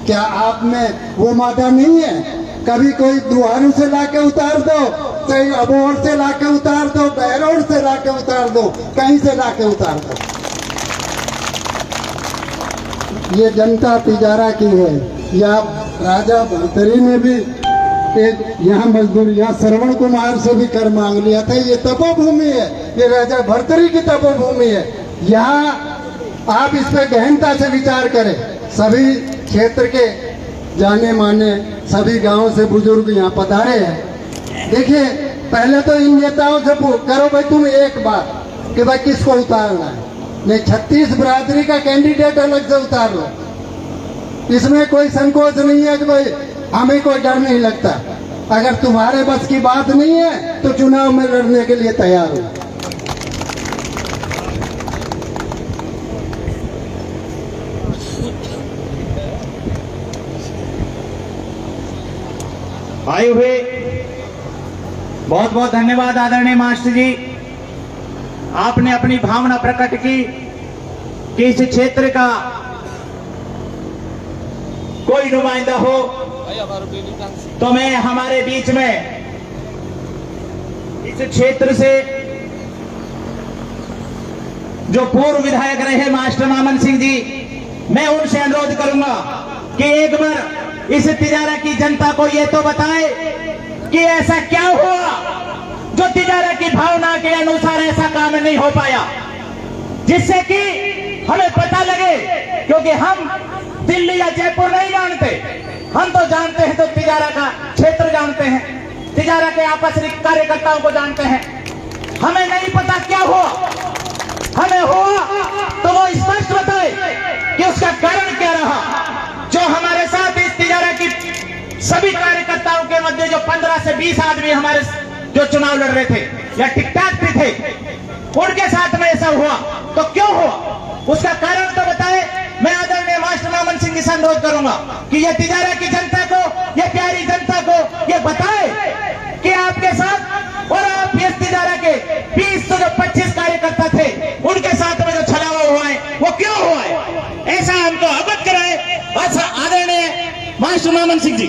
क्या आप में वो मादा नहीं है? कभी कोई दुहारू से लाके उतार दो, कहीं अबोहर से लाके उतार दो, बहरोड से लाके उतार दो, कहीं से लाके उतार दो। ये जनता तिजारा की है। या राजा भरतरी ने भी एक यहाँ मजदूर, यहाँ श्रवण कुमार से भी कर मांग लिया था। ये तपोभूमि है, ये राजा भरतरी की तपोभूमि है। यहाँ आप इस पे गहनता से विचार करें। सभी क्षेत्र के जाने माने सभी गांवों से बुजुर्ग यहाँ पधारे हैं। देखिए, पहले तो इन नेताओं से करो भाई तुम एक बात कि भाई किसको उतारना है। नहीं, 36 बिरादरी का कैंडिडेट अलग से उतार लो। इसमें कोई संकोच नहीं है कि भाई हमें कोई डर नहीं लगता। अगर तुम्हारे बस की बात नहीं है तो चुनाव में लड़ने के लिए तैयार हो। आए हुए बहुत बहुत धन्यवाद आदरणीय मास्टर जी। आपने अपनी भावना प्रकट की कि इस क्षेत्र का कोई नुमाइंदा हो तो मैं हमारे बीच में इस क्षेत्र से जो पूर्व विधायक रहे मास्टर मामन सिंह जी, मैं उनसे अनुरोध करूंगा कि एक बार इस तिजारा की जनता को ये तो बताए कि ऐसा क्या हुआ जो तिजारा की भावना के अनुसार ऐसा काम नहीं हो पाया, जिससे कि हमें पता लगे। क्योंकि हम दिल्ली या जयपुर नहीं जानते, हम तो जानते हैं तो तिजारा का क्षेत्र जानते हैं, तिजारा के आपसरिक कार्यकर्ताओं को जानते हैं। हमें नहीं पता क्या हुआ, हमें हुआ तो वो स्पष्ट बताए कि उसका कारण क्या रहा। जो हमारे साथ इस तिजारा की सभी कार्यकर्ताओं के मध्य जो 15 से 20 आदमी हमारे जो चुनाव लड़ रहे थे या टिक टाक भी थे, उनके साथ में ऐसा हुआ तो क्यों हुआ, उसका कारण तो बताए। मैं आदरणीय मास्टर मामन सिंह जी से अनुरोध करूंगा कि ये तिजारा की जनता को, ये प्यारी जनता को ये बताए कि आपके साथ और आप इस तिजारा के 20 तो जो 25 कार्यकर्ता थे उनके साथ में जो छलावा हुआ है वो क्यों हुआ है, ऐसा हमको अवगत कराए। ऐसा आदरणीय मास्टर मामन सिंह जी।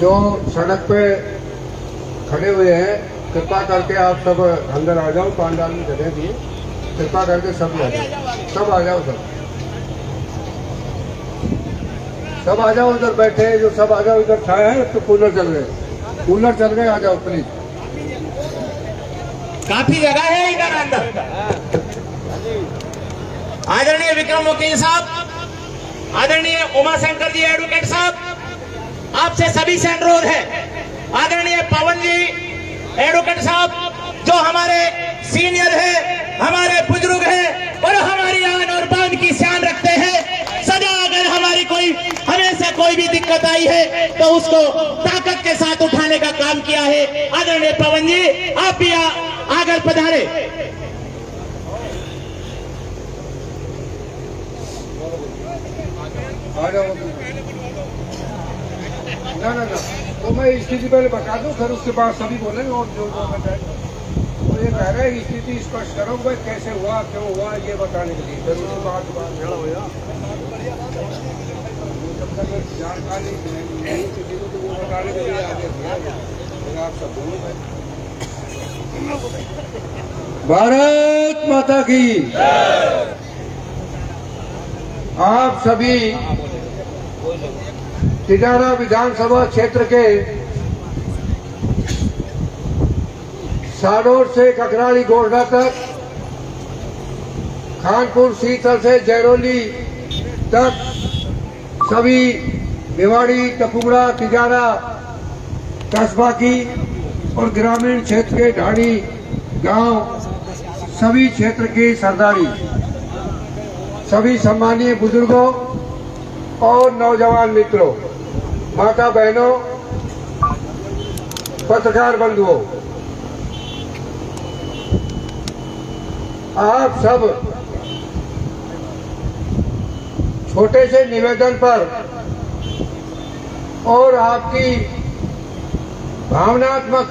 जो सड़क पे खड़े हुए हैं, कृपा करके आप सब अंदर आ जाओ। पांडाल में जगह दी, कृपा करके सब आ जाओ, सब आ जाओ, सब आ जाओ। उधर बैठे जो सब आ जाओ, इधर छाया है तो कूलर चल रहे, कूलर चल रहे, आ जाओ प्लीज। काफी जगह है इधर अंदर। आदरणीय विक्रम वकील साहब, आदरणीय उमा शंकर जी एडवोकेट साहब, आपसे सभी से अनुरोध है। आदरणीय पवन जी एडवोकेट साहब जो हमारे सीनियर है, हमारे बुजुर्ग है और हमारी आन और बान की शान रखते हैं। सदा अगर हमारी हमें से कोई भी दिक्कत आई है तो उसको ताकत के साथ उठाने का काम किया है। आदरणीय पवन जी, आप भी आगे पधारे। ना तो मैं स्थिति पहले बता दूं, फिर उसके बाद सभी बोलेंगे और जो बताए। तो ये कह रहे हैं स्थिति स्पष्ट करो भाई, कैसे हुआ, क्यों हुआ, ये बताने के लिए। फिर उसके बाद जानकारी तो वो बताने के लिए आगे आप सब बोलो भाई। भारत माता की। आप सभी तिजारा विधानसभा क्षेत्र के साडोर से ककराली गोरडा तक, खानपुर शीतल से जयरोली तक सभी भिवाड़ी, टपुगड़ा, तिजारा कस्बा की और ग्रामीण क्षेत्र के ढाणी गांव, सभी क्षेत्र की सरदारी, सभी सम्मानीय बुजुर्गों और नौजवान मित्रों, माता बहनों, पत्रकार बंधुओं, आप सब छोटे से निवेदन पर और आपकी भावनात्मक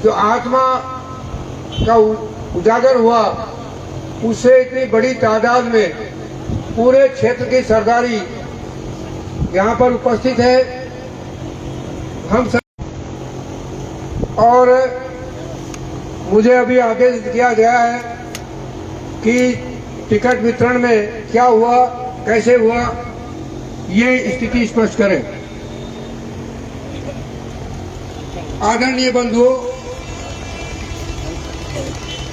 जो आत्मा का उजागर हुआ, उससे इतनी बड़ी तादाद में पूरे क्षेत्र की सरदारी यहाँ पर उपस्थित है। हम सब और मुझे अभी आदेश किया गया है कि टिकट वितरण में क्या हुआ, कैसे हुआ, ये स्थिति स्पष्ट करें। आदरणीय बंधुओं,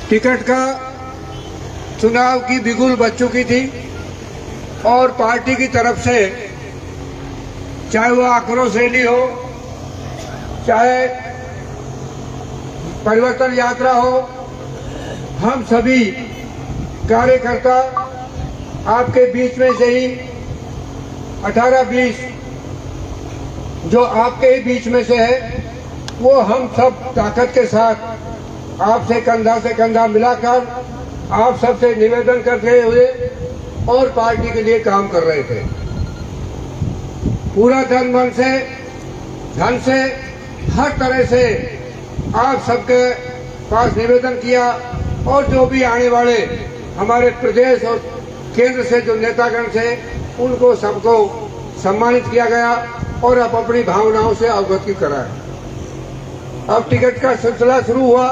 टिकट का चुनाव की बिगुल बज चुकी थी और पार्टी की तरफ से चाहे वो आक्रोश रैली हो, चाहे परिवर्तन यात्रा हो, हम सभी कार्यकर्ता आपके बीच में से ही 18-20 जो आपके ही बीच में से है, वो हम सब ताकत के साथ आपसे कंधा से कंधा मिलाकर आप सबसे निवेदन करते हुए और पार्टी के लिए काम कर रहे थे। पूरा धन से हर तरह से आप सबके पास निवेदन किया और जो भी आने वाले हमारे प्रदेश और केंद्र से जो नेतागण थे उनको सबको सम्मानित किया गया और अब अपनी भावनाओं से अवगत कराया। अब टिकट का सिलसिला शुरू हुआ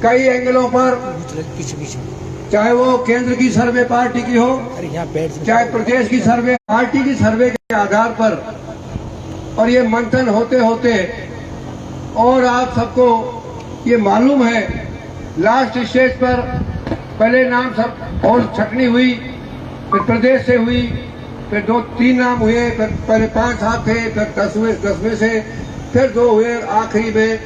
कई एंगलों पर, चाहे वो केंद्र की सर्वे पार्टी की हो, चाहे प्रदेश की सर्वे पार्टी की सर्वे के आधार पर, और ये मंथन होते होते और आप सबको ये मालूम है लास्ट स्टेज पर पहले नाम सब और छटनी हुई, फिर प्रदेश से हुई, फिर 2-3 नाम हुए, फिर पहले 5-7 थे, फिर 10 में से फिर 2 हुए, आखिरी में।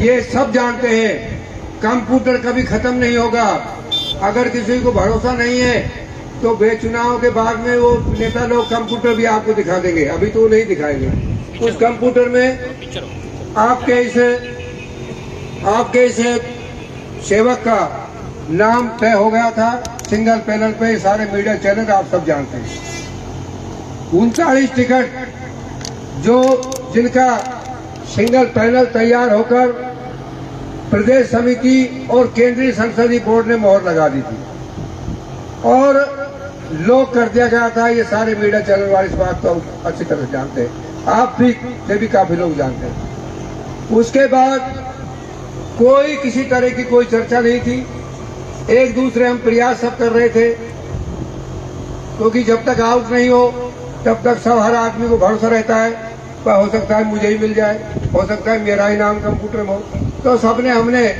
ये सब जानते हैं कंप्यूटर कभी खत्म नहीं होगा। अगर किसी को भरोसा नहीं है तो बेचुनाव के बाद में वो नेता लोग कंप्यूटर भी आपको दिखा देंगे, अभी तो नहीं दिखाएंगे। उस कंप्यूटर में आपके इस सेवक का नाम तय हो गया था सिंगल पैनल पे, सारे मीडिया चैनल आप सब जानते हैं। 39 टिकट जिनका सिंगल पैनल तैयार होकर प्रदेश समिति और केंद्रीय संसदीय बोर्ड ने मोहर लगा दी थी और लॉक कर दिया गया था। ये सारे मीडिया चैनल वाले इस बात को अच्छी तरह जानते हैं, आप भी काफी लोग जानते हैं। उसके बाद कोई किसी तरह की कोई चर्चा नहीं थी, एक दूसरे हम प्रयास सब कर रहे थे, क्योंकि जब तक आउट नहीं हो तब तक सब हर आदमी को भरोसा रहता है, हो सकता है मुझे ही मिल जाए, हो सकता है मेरा ही नाम कंप्यूटर में हो। तो हमने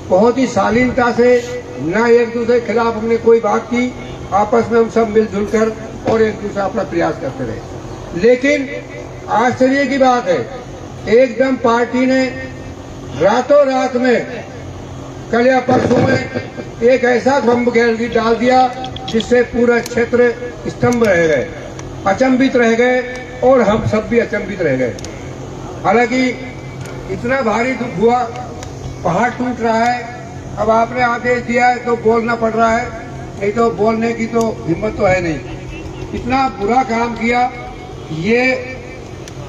बहुत ही शालीनता से, ना एक दूसरे के खिलाफ हमने कोई बात की, आपस में हम सब मिलजुल कर और एक दूसरा अपना प्रयास करते रहे। लेकिन आश्चर्य की बात है, एकदम पार्टी ने रातों रात में कल या परसों में एक ऐसा बम गैलरी डाल दिया जिससे पूरा क्षेत्र स्तंभ रह गए, अचंभित रह गए और हम सब भी अचंभित रह गए। हालांकि इतना भारी दुख हुआ, पहाड़ टूट रहा है, अब आपने आदेश दिया है तो बोलना पड़ रहा है, नहीं तो बोलने की तो हिम्मत तो है नहीं। इतना बुरा काम किया। ये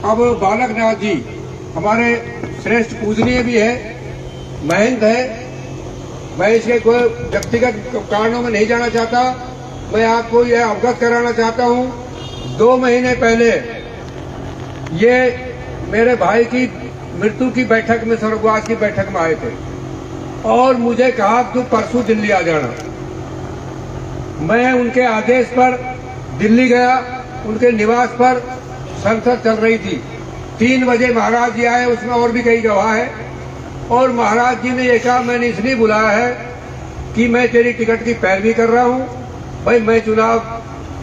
अब बालकनाथ जी हमारे श्रेष्ठ पूजनीय भी है, महंत है, मैं इसके कोई व्यक्तिगत कारणों में नहीं जाना चाहता, मैं आपको यह अवगत कराना चाहता हूँ। 2 महीने पहले ये मेरे भाई की मृत्यु की बैठक में, स्वर्गवास की बैठक में आए थे और मुझे कहा तू परसों दिल्ली आ जाना। मैं उनके आदेश पर दिल्ली गया, उनके निवास पर संसद चल रही थी। 3 बजे महाराज जी आए, उसमें और भी कई गवाह है, और महाराज जी ने ये कहा मैंने इसलिए बुलाया है कि मैं तेरी टिकट की पैरवी कर रहा हूँ। भाई मैं चुनाव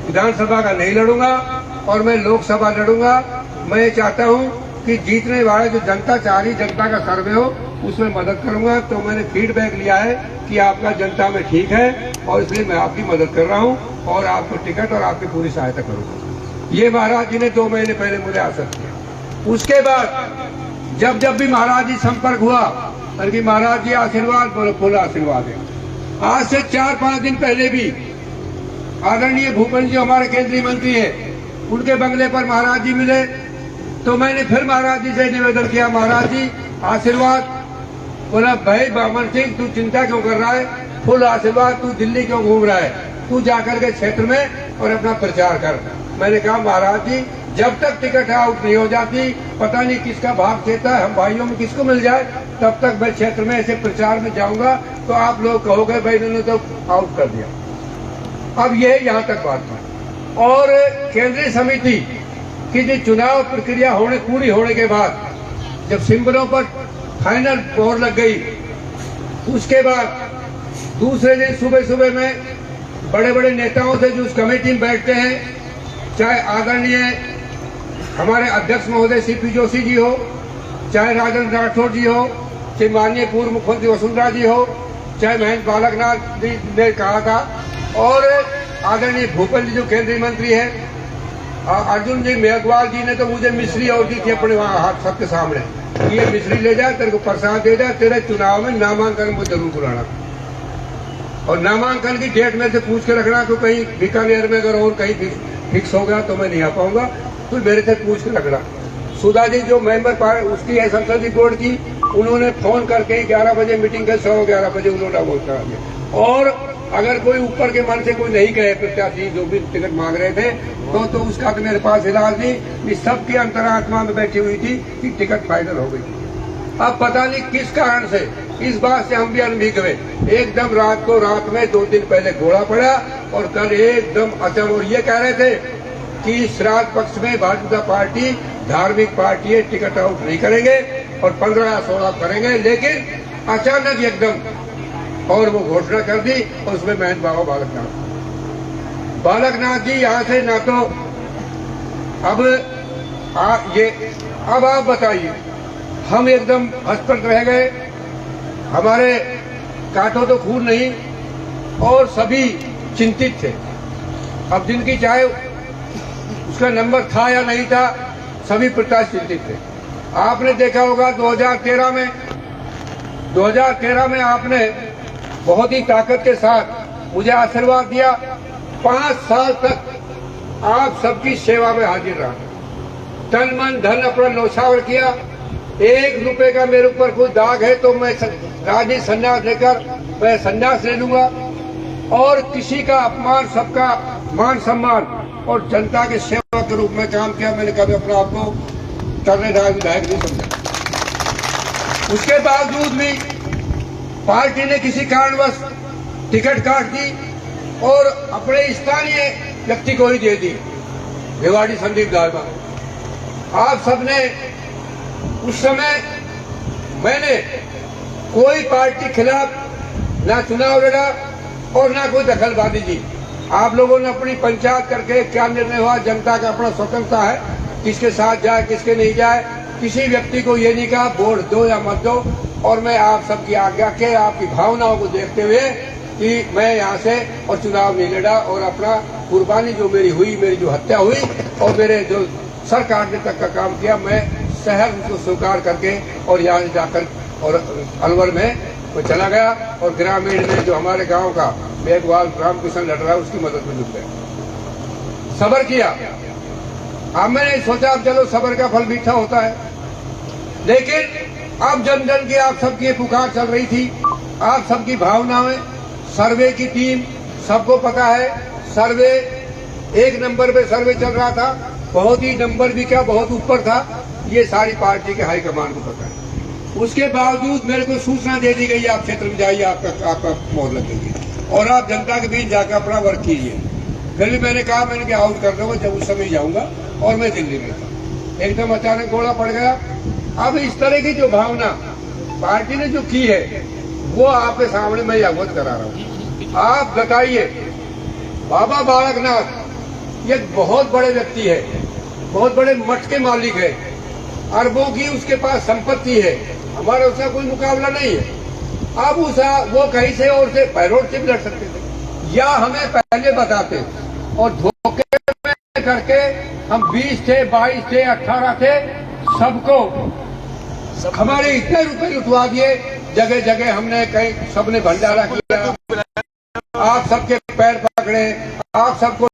विधानसभा का नहीं लड़ूंगा और मैं लोकसभा लड़ूंगा। मैं ये चाहता हूँ कि जीतने वाले जो जनता चाह रही, जनता का सर्वे हो उसमें मदद करूंगा। तो मैंने फीडबैक लिया है कि आपका जनता में ठीक है और इसलिए मैं आपकी मदद कर रहा हूँ और आपको टिकट और आपकी पूरी सहायता करूंगा। ये महाराज जी ने 2 महीने पहले मुझे आश्वस्त किया। उसके बाद जब भी महाराज जी संपर्क हुआ, बल्कि महाराज जी आशीर्वाद, बोलो फुल आशीर्वाद है। आज से 4-5 दिन पहले भी आदरणीय भूपेंद्र जी हमारे केंद्रीय मंत्री है, उनके बंगले पर महाराज जी मिले। तो मैंने फिर महाराज जी से निवेदन किया, महाराज जी आशीर्वाद, बोला भाई बामन सिंह तू चिंता क्यों कर रहा है, फुल आशीर्वाद, तू दिल्ली क्यों घूम रहा है, तू जाकर के क्षेत्र में और अपना प्रचार कर। मैंने कहा महाराज जी जब तक टिकट आउट नहीं हो जाती, पता नहीं किसका भाग देता है, हम भाइयों में किसको मिल जाए, तब तक मैं क्षेत्र में ऐसे प्रचार में जाऊंगा तो आप लोग कहोगे भाई इन्होंने तो आउट कर दिया। अब ये यहाँ तक बात है। और केंद्रीय समिति की जो चुनाव प्रक्रिया पूरी होने के बाद जब सिंबलों पर फाइनल मोहर लग गई, उसके बाद दूसरे दिन सुबह सुबह में बड़े बड़े नेताओं से जो उस कमेटी में बैठते हैं, चाहे आदरणीय हमारे अध्यक्ष महोदय सीपी जोशी जी हो, चाहे राजेंद्र राठौर जी हो, चाहे माननीय पूर्व मुख्यमंत्री वसुंधरा जी हो, चाहे महेंद्र बालकनाथ जी ने कहा था, और आदरणीय भूपेंद्र जी जो केंद्रीय मंत्री है, अर्जुन जी मेघवाल जी ने तो मुझे मिश्री और दी थी अपने वहां हाथ सबके सामने, ये मिश्री ले जाए, तेरे को प्रसाद दे जाए, तेरे चुनाव में नामांकन को जरूर बुलाना, और नामांकन की डेट में से पूछ के रखना, तो कहीं बीकानेर में अगर और कहीं फिक्स हो गया तो मैं नहीं आ पाऊंगा, तो मेरे से पूछ के रखना। सुधा जी जो मेंबर उसकी है संसदीय बोर्ड की, उन्होंने फोन करके 11 बजे मीटिंग के 11:15 बजे उन्होंने वोट करा दिया। और अगर कोई ऊपर के मन से कोई नहीं कहे प्रत्याशी जो भी टिकट मांग रहे थे तो उसका तो मेरे पास इलाज नहीं, सबकी अंतरात्मा में बैठी हुई थी कि टिकट फाइनल हो गई। अब पता नहीं किस कारण से इस बात से हम भी अनभिज्ञ हुए, एकदम रात में 2 दिन पहले घोड़ा पड़ा और कल एकदम अचम, और ये कह रहे थे कि श्राद्ध पक्ष में भारतीय जनता पार्टी धार्मिक पार्टी है, टिकट आउट नहीं करेंगे और 15 या 16 करेंगे, लेकिन अचानक एकदम और वो घोषणा कर दी, और उसमें महंत बाबा बालकनाथ जी यहाँ से ना तो अब आप बताइए, हम एकदम हस्तपट रह गए, हमारे कांटों तो खून नहीं, और सभी चिंतित थे। अब जिनकी चाहे उसका नंबर था या नहीं था, सभी प्रत्याशी चिंतित थे। आपने देखा होगा 2013 में आपने बहुत ही ताकत के साथ मुझे आशीर्वाद दिया, 5 साल तक आप सबकी सेवा में हाजिर रहा, तन मन धन अपना न्यौछावर किया। 1 रुपए का मेरे ऊपर कोई दाग है तो मैं राजनीतिक संन्यास लेकर मैं संन्यास ले लूंगा, और किसी का अपमान सबका मान सम्मान और जनता के सेवा के रूप में काम किया। मैंने कभी अपने आप को तरनेदार विधायक नहीं समझा। उसके बावजूद भी पार्टी ने किसी कारणवश टिकट काट दी और अपने स्थानीय व्यक्ति को ही दे दी, भिवाड़ी संदीप दालमा। आप सबने उस समय मैंने कोई पार्टी खिलाफ ना चुनाव लड़ा और ना कोई दखलबाजी की। आप लोगों ने अपनी पंचायत करके क्या निर्णय हुआ, जनता का अपना स्वतंत्रता है, किसके साथ जाए किसके नहीं जाए, किसी व्यक्ति को ये नहीं कहा वोट दो या मत दो। और मैं आप सबकी आज्ञा के आपकी भावनाओं को देखते हुए कि मैं यहाँ से और चुनाव नहीं लड़ा, और अपना कुर्बानी जो मेरी हुई, मेरी जो हत्या हुई और मेरे जो सर काटने तक का काम किया, मैं शहर को स्वीकार करके और यहाँ से जाकर और अलवर में वो चला गया, और ग्रामीण में जो हमारे गांव का मेघवाल रामकिशन लड़ रहा है उसकी मदद में जुट गया, सब्र किया। अब मैंने सोचा अब चलो सब्र का फल मीठा होता है, लेकिन अब जन जन की आप सबकी पुकार चल रही थी, आप सबकी भावनाएं, सर्वे की टीम, सबको पता है सर्वे 1 नंबर पे सर्वे चल रहा था, बहुत ही नंबर भी क्या बहुत ऊपर था, ये सारी पार्टी के हाईकमान को पता है। उसके बावजूद मेरे को सूचना दे दी गई आप क्षेत्र में जाइए, आपका मोहर लगेगी और आप जनता के बीच जाकर अपना वर्क कीजिए। फिर भी मैंने कहा मैंने आउट कर दूंगा, जब उस समय जाऊंगा, और मैं दिल्ली में था। एकदम अचानक घोड़ा पड़ गया। अब इस तरह की जो भावना पार्टी ने जो की है वो आपके सामने मैं अवगत करा रहा हूँ। आप बताइए, बाबा बालकनाथ ये बहुत बड़े व्यक्ति है, बहुत बड़े मठ के मालिक है, अरबों की उसके पास संपत्ति है, हमारा उसका कोई मुकाबला नहीं है। अब वो कहीं से और से पैरोल से भी लड़ सकते थे, या हमें पहले बताते, और धोखे में करके हम 20 थे, 22 थे, 18 थे, सबको हमारे इतने रुपए लुटवा दिए। जगह जगह हमने कहीं सबने भंडारा किया, आप सबके पैर पकड़े, आप सबको